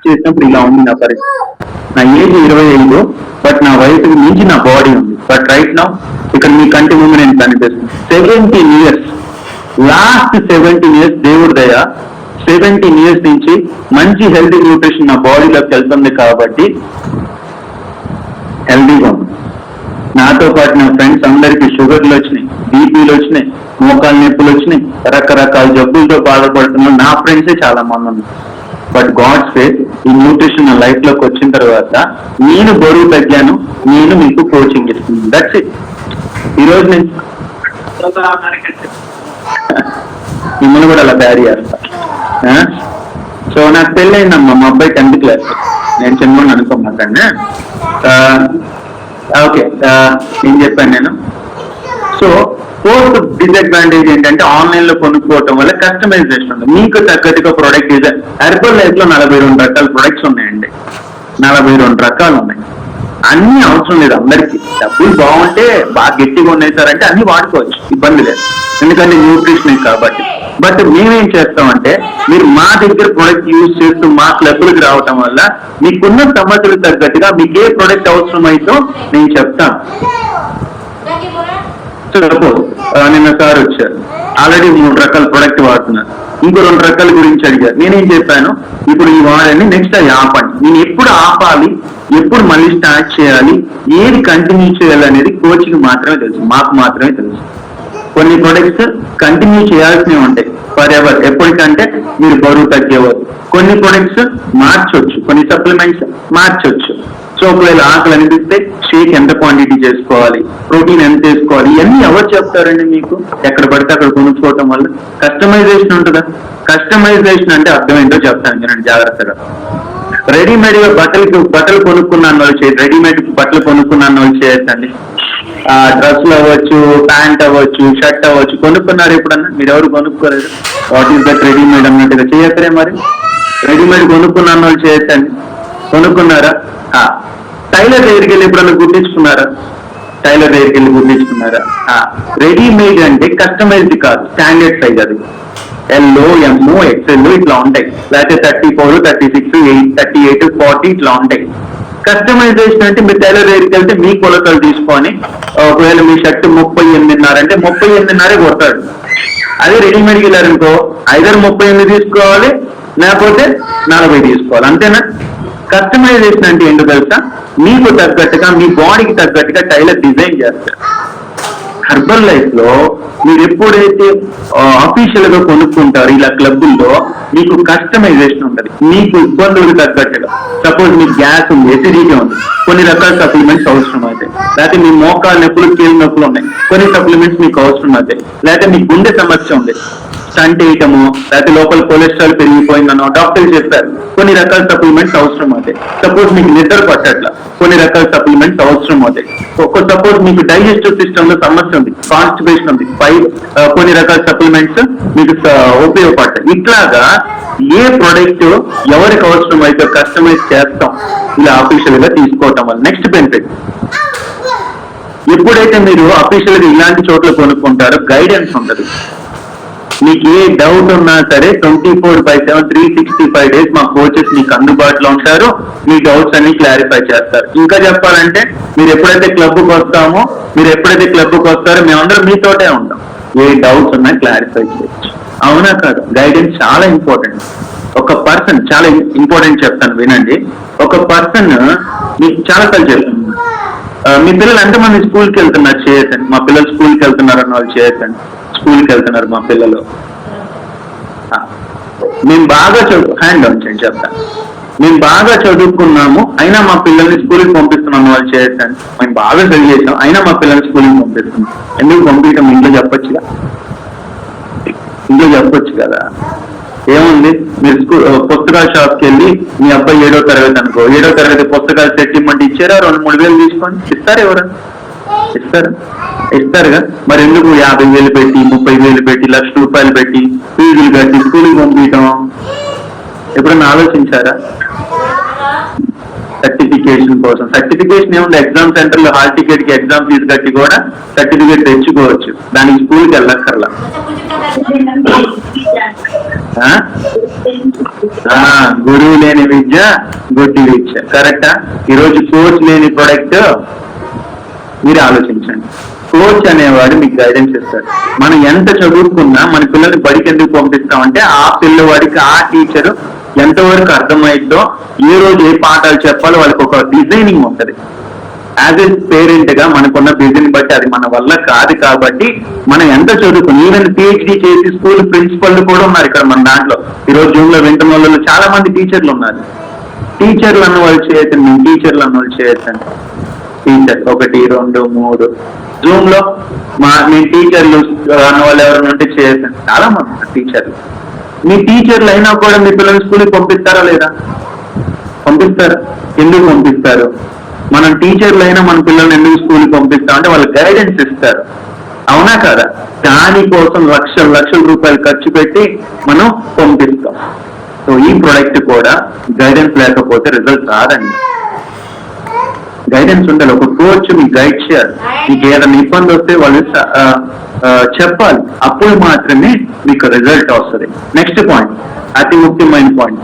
చేసినప్పుడు ఇలా ఉంది నా పరిస్థితి. నా ఏజ్ 25, బట్ నా వయసుకి మించి నా బాడీ ఉంది. బట్ రైట్ నౌ ఇక్కడ మీ కంటి ముందు నేను కనిపిస్తుంది. 17 years, లాస్ట్ 17 years దేవుడి దయ, 17 years నుంచి మంచి హెల్తీ న్యూట్రిషన్ నా బాడీలోకి వెళ్తుంది కాబట్టి హెల్తీగా ఉంది. నాతో పాటు నా ఫ్రెండ్స్ అందరికీ షుగర్లు వచ్చినాయి, బీపీలు వచ్చినాయి, మోకాలు నొప్పులు వచ్చినాయి, రకరకాల జబ్బులతో బాధపడుతున్న నా ఫ్రెండ్సే చాలా మంది ఉన్నారు. బట్ గాడ్స్ ఫేత్, ఈ న్యూట్రిషన్ నా లైఫ్ లోకి వచ్చిన తర్వాత నేను బరువు తగ్గాను, నేను మీకు కోచింగ్ ఇస్తున్నాను. That's it. ఈరోజు నేను మిమ్మల్ని కూడా అలా తయారు చేస్తా. సో నాకు పెళ్ళయిందమ్మా, మా అబ్బాయి 10th class, నేను చిన్నవాడిని అనుకోమాకండి. ఓకే, ఏం చెప్పాను నేను? సో ఫోర్త్ డిసడ్వాంటేజ్ ఏంటంటే ఆన్లైన్ లో కొనుక్కోవటం వల్ల కస్టమైజేషన్ ఉంది. మీకు తగ్గట్టుగా ప్రొడక్ట్ డిజైన్. హెర్బల్ లైఫ్ లో 42 రకాల ప్రొడక్ట్స్ ఉన్నాయండి, 42 రకాలు ఉన్నాయి. అన్ని అవసరం లేదు అందరికి. డబ్బులు బాగుంటే బాగా గట్టిగా ఉన్నాయి సార్ అంటే అన్ని వాడుకోవచ్చు, ఇబ్బంది లేదు, ఎందుకంటే న్యూట్రిషన్ కాబట్టి. బట్ మేమేం చేస్తామంటే మీరు మా దగ్గర ప్రొడక్ట్ యూజ్ చేస్తూ మా క్లబ్లకు రావటం వల్ల మీకున్న సమస్యలు తగ్గట్టుగా మీకు ఏ ప్రొడక్ట్ అవసరం అయితే నేను చెప్తాను. సపోజ్ నిన్న సార్ వచ్చారు, ఆల్రెడీ 3 రకాల ప్రొడక్ట్ వాడుతున్నారు, ఇంకో 2 రకాల గురించి అడిగారు. నేనేం చెప్పాను, ఇప్పుడు ఈ వాడండి, నెక్స్ట్ అది ఆపండి. నేను ఎప్పుడు ఆపాలి, ఎప్పుడు మళ్ళీ స్టార్ట్ చేయాలి, ఏది కంటిన్యూ చేయాలి అనేది కోచ్కి మాత్రమే తెలుసు, మాకు మాత్రమే తెలుసు. కొన్ని ప్రొడక్ట్స్ కంటిన్యూ చేయాల్సినవి ఉంటాయి ఫర్ ఎవర్, ఎప్పటికంటే మీరు బరువు తగ్గేవారు. కొన్ని ప్రొడక్ట్స్ మార్చొచ్చు, కొన్ని సప్లిమెంట్స్ మార్చొచ్చు. సో ఒకవేళ ఆకలి అనిపిస్తే షేక్ ఎంత క్వాంటిటీ చేసుకోవాలి, ప్రోటీన్ ఎంత చేసుకోవాలి, ఇవన్నీ ఎవరు చెప్తారండి మీకు? ఎక్కడ పడితే అక్కడ కొనుక్కోవటం వల్ల కస్టమైజేషన్ ఉంటుందా? కస్టమైజేషన్ అంటే అర్థం ఏంటో చెప్తాను నేను జాగ్రత్తగా. రెడీమేడ్ గా బట్టలు కొనుక్కున్నాను వాళ్ళు చేయదు, రెడీమేడ్ బట్టలు కొనుక్కున్నాను వాళ్ళు చేయొచ్చండి. డ్రెస్లు అవ్వచ్చు, ప్యాంట్ అవ్వచ్చు, షర్ట్ అవ్వచ్చు, కొనుక్కున్నారు ఎప్పుడన్నా? మీరు ఎవరు కొనుక్కోలేదు. వాట్ ఈస్ దట్ రెడీమేడ్ అన్నట్టుగా చేయొచ్చరే మరి. రెడీమేడ్ కొనుక్కున్నాను వాళ్ళు చేయొచ్చండి. కొనుక్కున్నారా? టైలర్ దగ్గరికి వెళ్ళి ఎప్పుడన్నా గుర్తించుకున్నారా? టైలర్ దగ్గరికి వెళ్ళి గుర్తించుకున్నారా? రెడీమేడ్ అంటే కస్టమైజ్డ్ కాదు, స్టాండర్డ్ సైజ్. అది ఎల్ఓ, ఎంఓ, ఎక్స్ఎల్ ఇట్లా ఉంటాయి, లేకపోతే 34, 36, 8, 38, 40 ఇట్లా ఉంటాయి. కస్టమైజేషన్ అంటే మీరు టైలర్ దగ్గరికి వెళ్తే మీ కొలతలు తీసుకొని, ఒకవేళ మీ షర్ట్ 38.5 అంటే 38.5 కొడతాడు. అదే రెడీమేడ్కి వెళ్ళారనుకో, ఐదర్ 38 తీసుకోవాలి, లేకపోతే 40 తీసుకోవాలి, అంతేనా? కస్టమైజేషన్ అంటే ఏంటో తెలుసా? మీకు తగ్గట్టుగా, మీ బాడీకి తగ్గట్టుగా టైలర్ డిజైన్ చేస్తారు. హెర్బల్ లైఫ్ లో మీరు ఎప్పుడైతే ఆఫీషియల్ గా కొనుక్కుంటారు ఇలా క్లబ్బుల్లో, మీకు కస్టమైజేషన్ ఉంటుంది, మీకు ఇబ్బందులకు తగ్గట్టుగా. సపోజ్ మీకు గ్యాస్ ఉంది, ఎసిడిటీ ఉంది, కొన్ని రకాల సప్లిమెంట్స్ అవసరం అవుతాయి. లేకపోతే మీ మోకాలు నొప్పులు, కీళ్ళ నొప్పులు ఉన్నాయి, కొన్ని సప్లిమెంట్స్ మీకు అవసరం అవుతాయి. లేకపోతే మీకు గుండె సమస్య ఉంది, స్టంట్ వేయటము, లేకపోతే లోపల కొలెస్ట్రాల్ పెరిగిపోయిందనో డాక్టర్ చెప్పారు, కొన్ని రకాల సప్లిమెంట్స్ అవసరం అవుతాయి. సపోజ్ మీకు నిద్ర పట్టట్ల, కొన్ని రకాల సప్లిమెంట్స్ అవసరం అవుతాయి. సపోజ్ మీకు డైజెస్టివ్ సిస్టమ్ లో సమస్య ఉంది, కాన్స్టిపేషన్ ఉంది, కొన్ని రకాల సప్లిమెంట్స్ మీకు ఉపయోగపడతాయి. ఇట్లాగా ఏ ప్రొడక్ట్ ఎవరికి అవసరం అయితే కస్టమైజ్ చేస్తాం ఇలా అఫీషియల్ గా తీసుకోవటం వల్ల. నెక్స్ట్ బెనిఫిట్, ఎప్పుడైతే మీరు అఫీషియల్ గా ఇలాంటి చోట్ల కొనుక్కుంటారో గైడెన్స్ ఉంటుంది. మీకు ఏ డౌట్ ఉన్నా సరే 24/7 365 days మా కోచెస్ మీకు అందుబాటులో ఉంటారు, మీ డౌట్స్ అన్ని క్లారిఫై చేస్తారు. ఇంకా చెప్పాలంటే మీరు ఎప్పుడైతే క్లబ్కి వస్తారో మేమందరం మీతోటే ఉంటాం. ఏ డౌట్స్ ఉన్నా క్లారిఫై చేయొచ్చు, అవునా కాదు? గైడెన్స్ చాలా ఇంపార్టెంట్. ఒక పర్సన్, చాలా ఇంపార్టెంట్ చెప్తాను వినండి. ఒక పర్సన్ మీకు చాలా సార్లు చెప్తాను, మీ పిల్లలు ఎంతమంది స్కూల్కి వెళ్తున్నారు చేయొచ్చండి? మా పిల్లలు స్కూల్కి వెళ్తున్నారు అన్న వాళ్ళు చేయొచ్చండి. స్కూల్కి వెళ్తున్నారు మా పిల్లలు, మేము బాగా హ్యాండ్ ఆన్ చేయండి చెప్తాను. మేము బాగా చదువుకున్నాము అయినా మా పిల్లల్ని స్కూల్కి పంపిస్తున్నాం వాళ్ళు చేయొచ్చండి. మేము బాగా చదివి చేసాం అయినా మా పిల్లల్ని స్కూల్కి పంపిస్తున్నాం. ఎందుకు పంపించడం? ఇంట్లో చెప్పొచ్చుగా, ఇంట్లో చెప్పొచ్చు కదా. ఏముంది, మీరు పుస్తకాల షాప్కి వెళ్ళి మీ అబ్బాయి 7వ తరగతి అనుకో, 7వ తరగతి పుస్తకాలు సెట్ ఇమ్మంటే ఇచ్చారా? 2-3 వేలు తీసుకొని ఇస్తారు ఎవరన్నా? ఇస్తారుగా. మరి ఎందుకు 50,000 పెట్టి, 30,000 పెట్టి, ₹1,00,000 పెట్టి ఫీజులు కట్టి స్కూల్కి పంపించడం? ఎప్పుడన్నా ఆలోచించారా? సర్టిఫికేషన్ కోసం. సర్టిఫికేషన్ ఏముంది, ఎగ్జామ్ సెంటర్ లో హాల్ టికెట్ కి ఎగ్జామ్ ఫీజు కట్టి కూడా సర్టిఫికేట్ తెచ్చుకోవచ్చు, దానికి స్కూల్కి వెళ్ళక్కర్లా. గురువు లేని విద్య గుడ్డి విద్య, కరెక్టా? ఈరోజు కోచ్ లేని ప్రొడక్ట్. మీరు ఆలోచించండి, కోచ్ అనేవాడు మీకు గైడెన్స్ ఇస్తాడు. మనం ఎంత చదువుకున్నా మన పిల్లల్ని బడికి ఎందుకు పంపిస్తామంటే ఆ పిల్లవాడికి ఆ టీచర్ ఎంతవరకు అర్థమైందో, ఏ రోజు ఏ పాఠాలు చెప్పాలో వాళ్ళకి ఒక డిజైనింగ్ ఉంటుంది. యాజ్ ఎ పేరెంట్ గా మనకున్న బిజీని బట్టి అది మన వల్ల కాదు. కాబట్టి మనం ఎంత చదువుకుని, ఈవెన్ పిహెచ్డి చేసి స్కూల్ ప్రిన్సిపల్ కూడా ఉన్నారు ఇక్కడ మన దాంట్లో. ఈరోజు జూమ్ లో వింటున్న వాళ్ళు చాలా మంది టీచర్లు ఉన్నారు. టీచర్లు అన్న వాళ్ళు చేయొచ్చండి, మేము టీచర్లు అన్న వాళ్ళు చేయొచ్చండి. టీచర్ 1, 2, 3 జూమ్ లో మీ టీచర్లు అన్న వాళ్ళు ఎవరైనా ఉంటే చేయొచ్చండి. చాలా మంది టీచర్లు. మీ టీచర్లు అయినా కూడా మీ పిల్లల్ని స్కూల్కి పంపిస్తారా లేదా? పంపిస్తారు. ఎందుకు పంపిస్తారు? మనం టీచర్లు అయినా మన పిల్లల్ని ఎందుకు స్కూల్కి పంపిస్తామంటే వాళ్ళు గైడెన్స్ ఇస్తారు, అవునా కదా? దానికోసం లక్షల రూపాయలు ఖర్చు పెట్టి మనం పంపిస్తాం. సో ఈ ప్రొడక్ట్ కూడా గైడెన్స్ లేకపోతే రిజల్ట్ రాదండి. గైడెన్స్ ఉండాలి, ఒక కోచ్ మీకు గైడ్ చేయాలి. మీకు ఏదైనా ఇబ్బంది వస్తే వాళ్ళు చెప్పాలి, అప్పుడు మాత్రమే మీకు రిజల్ట్ వస్తుంది. నెక్స్ట్ పాయింట్, అతి ముఖ్యమైన పాయింట్,